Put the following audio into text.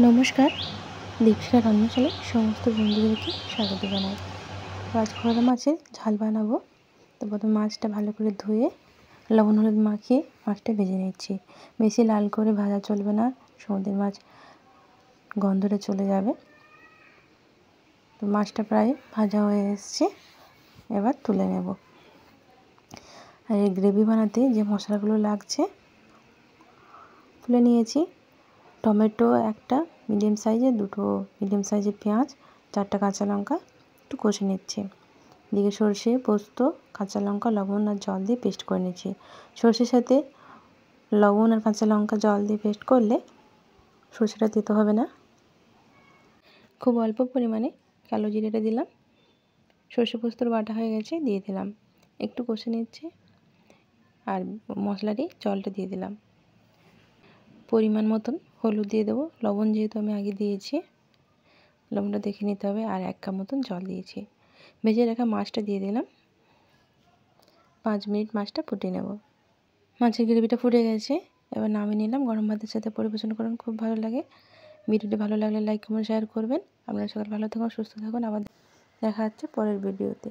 নমস্কার, দীপিকা রান্নাশালে সমস্ত বন্ধুদেরকে স্বাগত জানাই। আজ খোয়া মাছের ঝাল বানাবো। তো প্রথমে মাছটা ভালো করে ধুয়ে লবণ হলুদ মাখিয়ে মাছটা ভেজে নিচ্ছি। বেশি লাল করে ভাজা চলবে না, সমুদ্রের মাছ গন্ধটা চলে যাবে। তো মাছটা প্রায় ভাজা হয়ে এসছে, এবার তুলে নেব। আর এই গ্রেভি বানাতে যে মশলাগুলো লাগছে তুলে নিয়েছি। টমেটো একটা মিডিয়াম সাইজের, দুটো মিডিয়াম সাইজের পেঁয়াজ, 4টা কাঁচা লঙ্কা একটু কষে নিচ্ছি। এদিকে সরষে, পোস্ত, কাঁচা লঙ্কা, লবণ আর জল দিয়ে পেস্ট করে নিচ্ছি। সরষের সাথে লবণ আর কাঁচা লঙ্কা জল দিয়ে পেস্ট করলে সরষেটা দিতে হবে না। খুব অল্প পরিমাণে কালো জিরেটা দিলাম। সরষে পোস্তর বাটা হয়ে গেছে, দিয়ে দিলাম। একটু কষে নিচ্ছি আর মশলাটি জলটা দিয়ে দিলাম। পরিমাণ মতন হলুদ দিয়ে দেবো। লবণ যেহেতু আমি আগে দিয়েছি, লবণটা দেখে নিতে হবে। আর 1 কাপ মতন জল দিয়েছি। ভেজে রাখা মাছটা দিয়ে দিলাম। 5 মিনিট মাছটা ফুটিয়ে নেব। মাছের গ্রেভিটা ফুটে গেছে, এবার নামিয়ে নিলাম। গরম ভাতের সাথে পরিবেশন করুন, খুব ভালো লাগে। ভিডিওটি ভালো লাগলে লাইক কমেন্ট শেয়ার করবেন। আপনারা সবাই ভালো থাকুন, সুস্থ থাকুন। আবার দেখা হচ্ছে পরের ভিডিওতে।